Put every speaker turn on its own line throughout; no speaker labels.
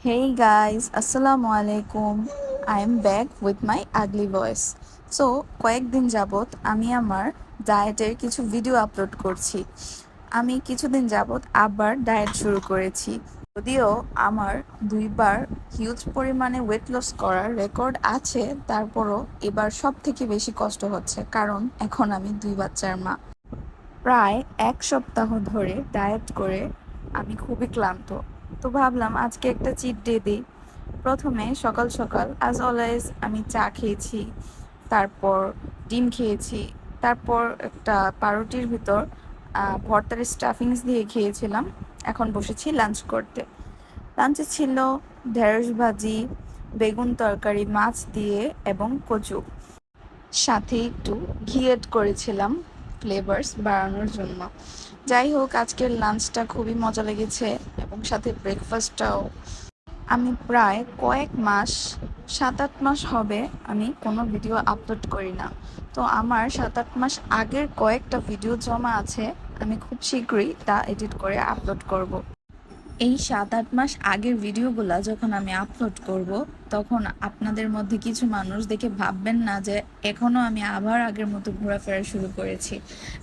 Hey guys, Assalamu alaikum. I am back with my ugly voice. So, কয়েকদিন যাবত আমি আমার ডায়েটের কিছু ভিডিও আপলোড করছি। আমি কিছুদিন যাবত আবার ডায়েট শুরু করেছি। যদিও আমার দুইবার হিউজ পরিমাণে ওয়েট লস করার রেকর্ড আছে, তারপরও এবার সব থেকে বেশি কষ্ট হচ্ছে কারণ এখন আমি 2 বাচ্চার মা। প্রায় 1 সপ্তাহ ধরে ডায়েট করে আমি খুবই ক্লান্ত। তো ভাবলাম আজকে একটা চিট ডে দিই। প্রথমে সকাল সকাল অ্যাজ অলওয়েজ আমি চা খেয়েছি, তারপর ডিম খেয়েছি, তারপর একটা পাউরুটির ভিতর ভর্তার স্টাফিংস দিয়ে খেয়েছিলাম। এখন বসেছি লাঞ্চ করতে। লাঞ্চে ছিল ঢেঁড়স ভাজি, বেগুন তরকারি মাছ দিয়ে এবং কচু, সাথে একটু ঘি এড করেছিলাম ফ্লেভারস বাড়ানোর জন্য। যাই হোক, আজকের লাঞ্চটা খুবই মজা লেগেছে এবং সাথে ব্রেকফাস্টটাও। আমি প্রায় কয়েক মাস 7-8 মাস হবে আমি কোনো ভিডিও আপলোড করি না। তো আমার 7-8 মাস আগের কয়েকটা ভিডিও জমা আছে, আমি খুব শীঘ্রই তা এডিট করে আপলোড করব। এই 7-8 মাস আগের ভিডিওগুলা যখন আমি আপলোড করব, তখন আপনাদের মধ্যে কিছু মানুষ দেখে ভাববেন না যে এখনও আমি আবার আগের মতো ঘোরাফেরা শুরু করেছি।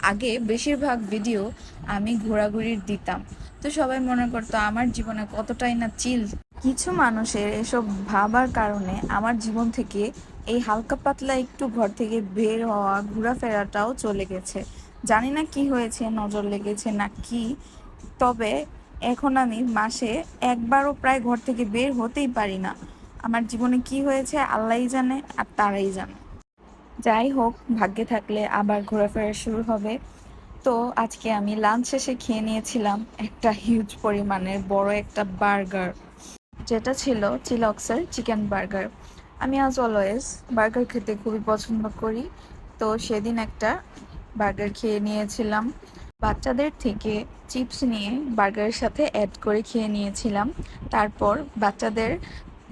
আগে বেশিরভাগ ভিডিও আমি ঘোরাঘুরির দিতাম, তো সবাই মনে করতো আমার জীবনে কতটাই না চিল। কিছু মানুষের এসব ভাবার কারণে আমার জীবন থেকে এই হালকা পাতলা একটু ঘর থেকে বের হওয়া ঘোরাফেরাটাও চলে গেছে। জানি না কি হয়েছে, নজর লেগেছে না কি, তবে এখন আমি মাসে একবারও প্রায় ঘর থেকে বের হতেই পারি না। আমার জীবনে কি হয়েছে আল্লাহই জানে আর তারাই জানে। যাই হোক, ভাগ্যে থাকলে আবার ঘোরাফেরা শুরু হবে। তো আজকে আমি লাঞ্চ শেষে খেয়ে নিয়েছিলাম একটা হিউজ পরিমাণের বড় একটা বার্গার, যেটা ছিল চিলক্সের চিকেন বার্গার। আমি অ্যাজ অলওয়েজ বার্গার খেতে খুবই পছন্দ করি, তো সেদিন একটা বার্গার খেয়ে নিয়েছিলাম। বাচ্চাদের থেকে চিপস নিয়ে বার্গারের সাথে অ্যাড করে খেয়ে নিয়েছিলাম। তারপর বাচ্চাদের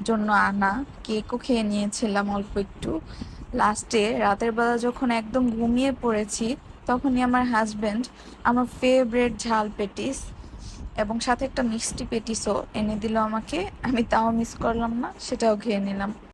জন্য আনা কেকও খেয়ে নিয়েছিলাম অল্প একটু। লাস্টে রাতের বেলা যখন একদম ঘুমিয়ে পড়েছি, তখনই আমার হাজব্যান্ড আমার ফেভারিট ঝাল পেটিস এবং সাথে একটা মিষ্টি পেটিসও এনে দিল আমাকে। আমি তাও মিস করলাম না, সেটাও খেয়ে নিলাম।